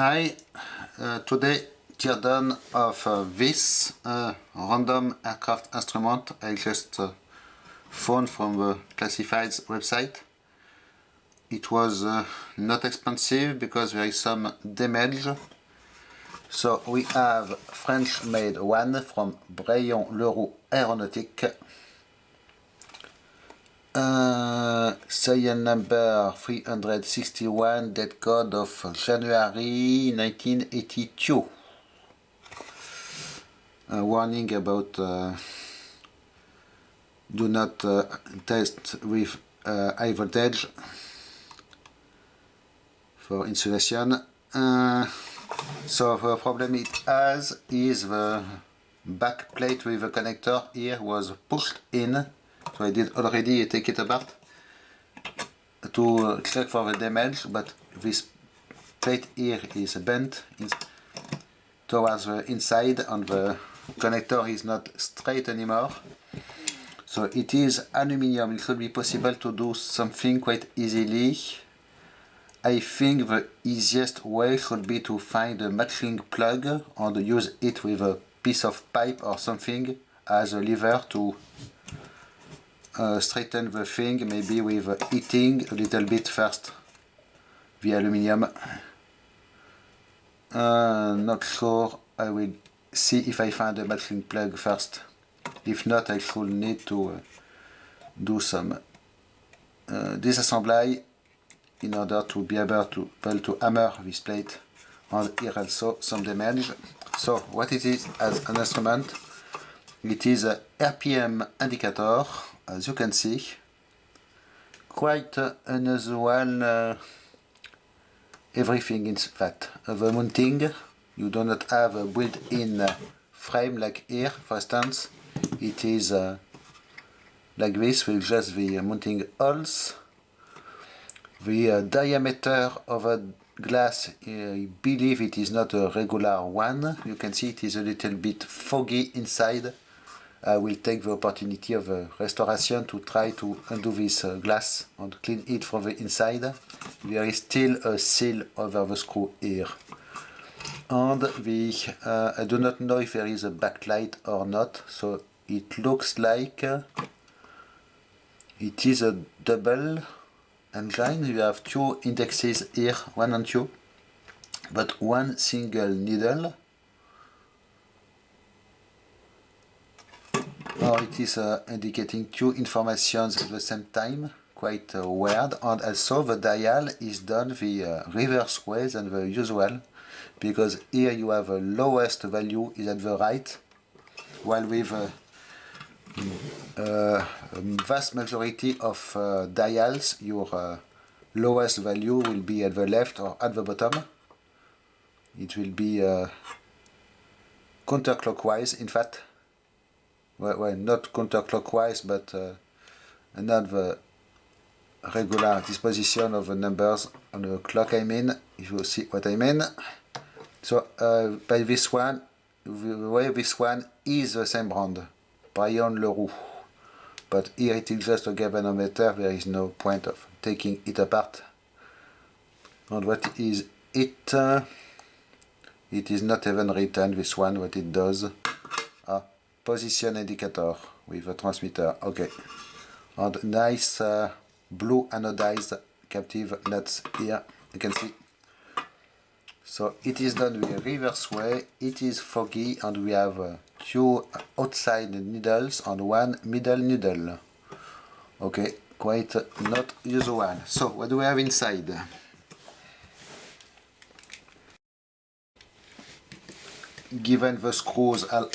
Hi, today teardown of this random aircraft instrument I just found from the classifieds website. It was not expensive because there is some damage. So we have French made one from Brion Leroux Aeronautique. Serial number 361, date code of January 1982. Warning about do not test with high voltage for insulation. So the problem it has is the back plate with the connector here was pushed in. So I did already take it apart to check for the damage, but this plate here is bent towards the inside and the connector is not straight anymore. So it is aluminium. It should be possible to do something quite easily. I think the easiest way should be to find a matching plug and use it with a piece of pipe or something as a lever to straighten the thing, maybe with heating a little bit first the aluminium. Not sure. I will see if I find a matching plug first. If not, I should need to do some disassembly in order to be able to hammer this plate, and here also some damage. So what it is as an instrument, it is a RPM indicator, as you can see. Quite unusual everything in fact. The mounting, you do not have a built-in frame like here, for instance. It is like this with just the mounting holes. The diameter of a glass, I believe it is not a regular one. You can see it is a little bit foggy inside. I will take the opportunity of restoration to try to undo this glass and clean it from the inside. There is still a seal over the screw here. And I do not know if there is a backlight or not, so it looks like it is a double engine. You have two indexes here, 1 and 2, but one single needle. Or it is indicating two informations at the same time, quite weird. And also the dial is done the reverse way than the usual, because here you have the lowest value is at the right, while with vast majority of dials your lowest value will be at the left or at the bottom. It will be counterclockwise, in fact. Well, not counterclockwise, but not the regular disposition of the numbers on the clock, I mean, if you see what I mean. So by this one, the way this one is the same brand, Brion Leroux. But here it is just a galvanometer, there is no point of taking it apart. And what is it? It is not even written, this one, what it does. Position indicator with a transmitter, okay. And nice blue anodized captive nuts here, you can see. So it is done the reverse way, it is foggy, and we have two outside needles and one middle needle. Okay, quite not usual. So what do we have inside? Given the screws are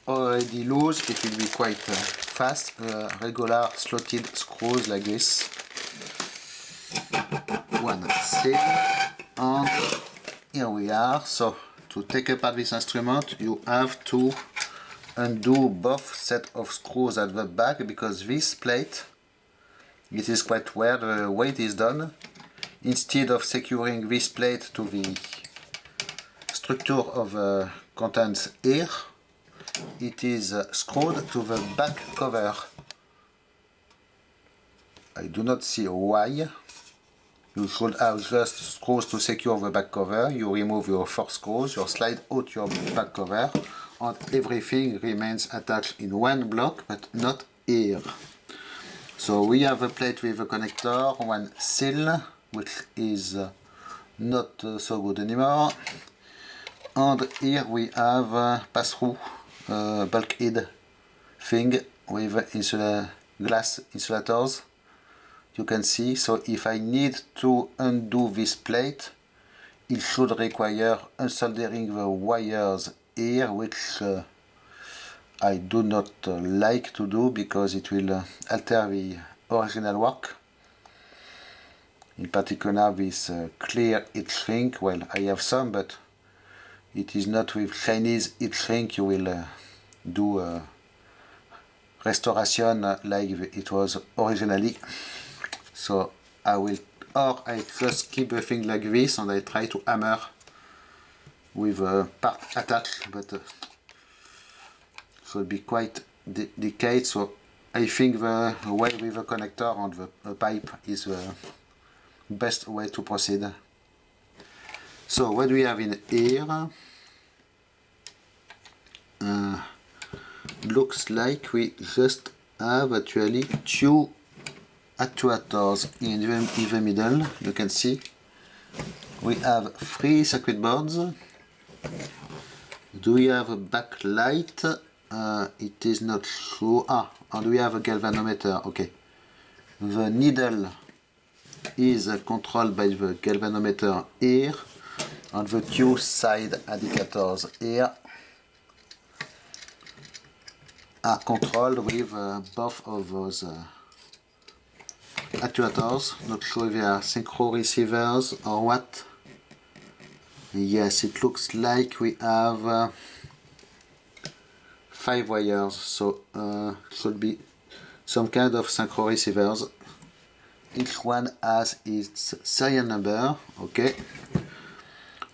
already loose, it will be quite fast. Regular slotted screws like this. One seal, and here we are. So to take apart this instrument, you have to undo both set of screws at the back, because this plate, it is quite where the weight is done. Instead of securing this plate to the structure of the contents here, it is screwed to the back cover. I do not see why. You should have just screws to secure the back cover. You remove your 4 screws, you slide out your back cover, and everything remains attached in one block, but not here. So we have a plate with a connector, one seal, which is not so good anymore. And here we have a pass-through bulkhead thing with glass insulators. You can see, so if I need to undo this plate, it should require unsoldering the wires here, which I do not like to do because it will alter the original work. In particular this clear heat shrink, well, I have some, but it is not with Chinese heat shrink you will do restoration like it was originally. So I just keep the thing like this and I try to hammer with a part attached, but it will be quite delicate. So I think the way with the connector and the pipe is the best way to proceed. So what we have in here looks like we just have actually two actuators in the middle. You can see we have 3 circuit boards. Do we have a backlight? It is not true. And we have a galvanometer. Okay, the needle is controlled by the galvanometer here and the 2 side indicators here are controlled with both of those actuators. Not sure if they are synchro receivers or what. Yes, it looks like we have 5 wires, so should be some kind of synchro receivers. Each one has its serial number. Okay.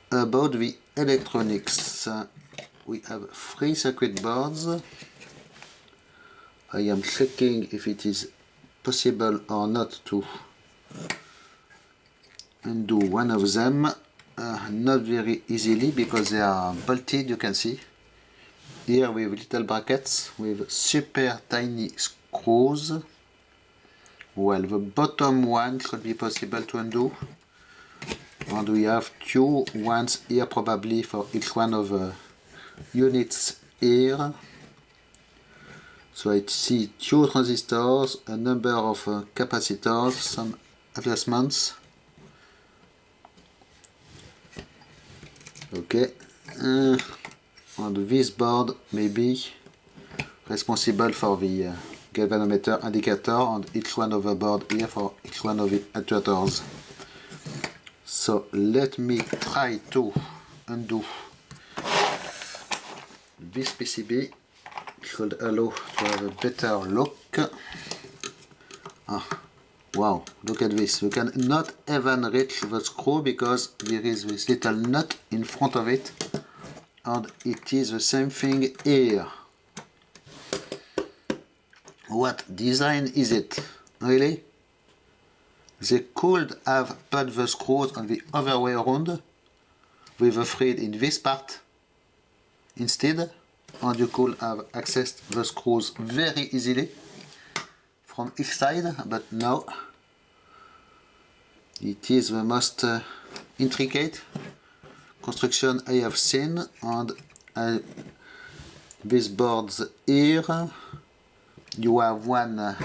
About the electronics, we have 3 circuit boards. I am checking if it is possible or not to undo one of them. Not very easily because they are bolted, you can see. Here we have little brackets with super tiny screws. Well, the bottom one should be possible to undo. And we have 2 ones here probably for each one of the units here. So I see 2 transistors, a number of capacitors, some adjustments. Okay, and this board may be responsible for the galvanometer indicator and each one of the board here for each one of the actuators. So let me try to undo this PCB. Should allow to have a better look. Wow, look at this. You cannot even reach the screw because there is this little nut in front of it, and it is the same thing here. What design is it? Really? They could have put the screws on the other way around with the thread in this part instead, and you could have accessed the screws very easily from each side, but no. It is the most intricate construction I have seen, and these boards here, you have one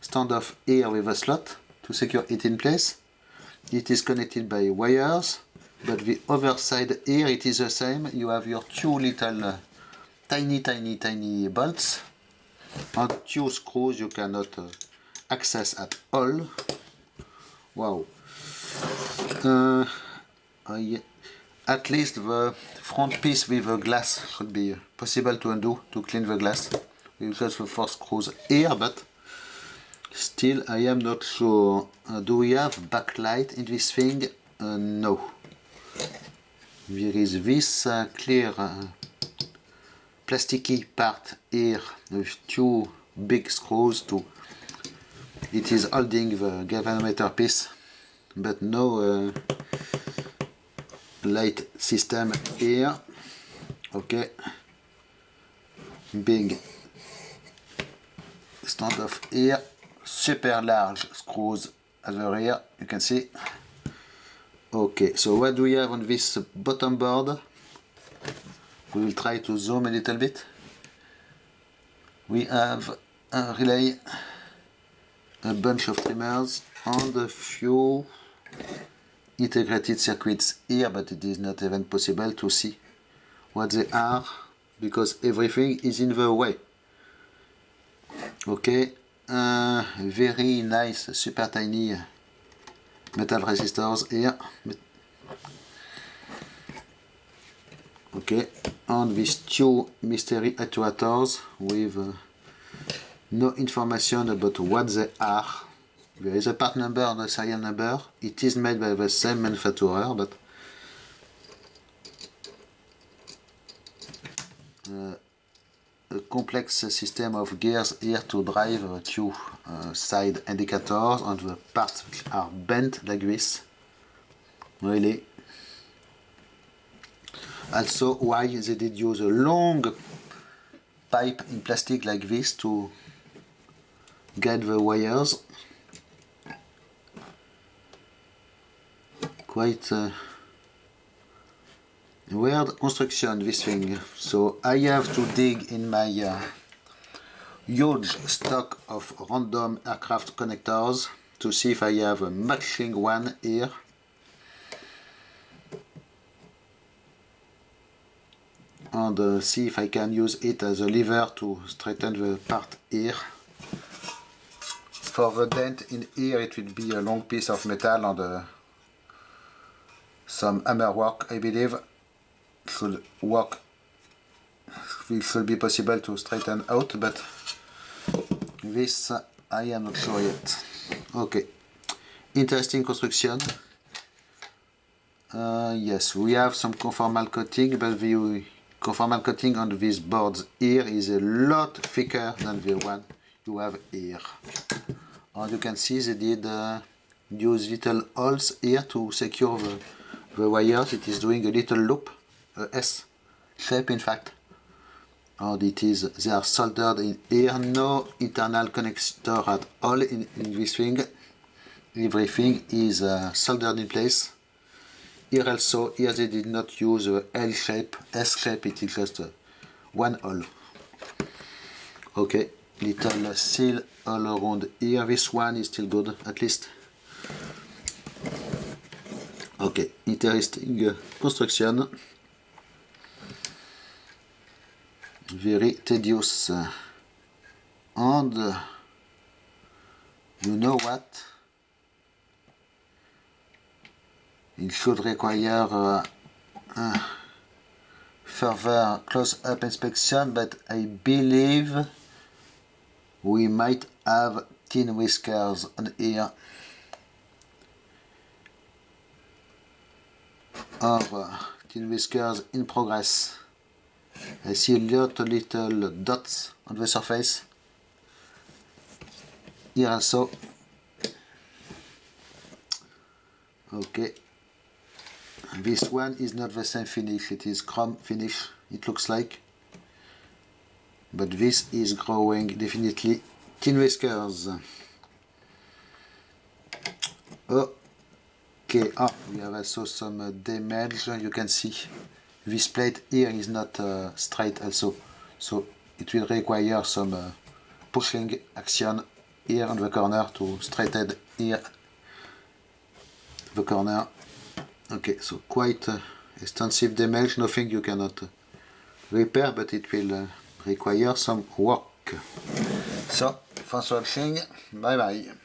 standoff here with a slot to secure it in place. It is connected by wires, but the other side here it is the same. You have your 2 little tiny bolts and 2 screws you cannot access at all. Wow. At least the front piece with the glass should be possible to undo, to clean the glass. We've got the 4 screws here, but still I am not sure. Do we have backlight in this thing? No. There is this clear plasticky part here with 2 big screws to it is holding the galvanometer piece. but no light system here. Okay, big standoff here, super large screws at the rear, you can see. Okay, so what do we have on this bottom board? We will try to zoom a little bit. We have a relay, a bunch of trimmers, and a few integrated circuits here, but it is not even possible to see what they are because everything is in the way. Okay, very nice, super tiny metal resistors here. Okay, and these two mystery actuators with no information about what they are. There is a part number and a serial number. It is made by the same manufacturer, but a complex system of gears here to drive two side indicators, and the parts are bent like this. Really. Also, why they did use a long pipe in plastic like this to guide the wires. Quite weird construction, this thing. So I have to dig in my huge stock of random aircraft connectors to see if I have a matching one here. And see if I can use it as a lever to straighten the part here. For the dent in here, it will be a long piece of metal and some hammer work, I believe. Should work. It should be possible to straighten out, but this I am not sure yet. Okay, interesting construction. Yes, we have some conformal coating, but the conformal coating on these boards here is a lot thicker than the one you have here. And you can see they did use little holes here to secure the wires. It is doing a little loop, a S shape in fact. And they are soldered in here, no internal connector at all in this thing. Everything is soldered in place. Here also, here they did not use a L shape, S shape, it is just one hole. Okay, little seal all around here. This one is still good, at least. Okay, interesting construction. Very tedious. And you know what? It should require further close-up inspection, but I believe we might have tin whiskers on here. Or tin whiskers in progress. I see a lot of little dots on the surface. Here also. Okay. This one is not the same finish, it is chrome finish, it looks like. But this is growing definitely tin whiskers. Okay, we have also some damage. You can see this plate here is not straight also, so it will require some pushing action here on the corner to straighten here the corner. Okay, so quite extensive damage, nothing you cannot repair, but it will require some work. So, thanks for watching, bye bye.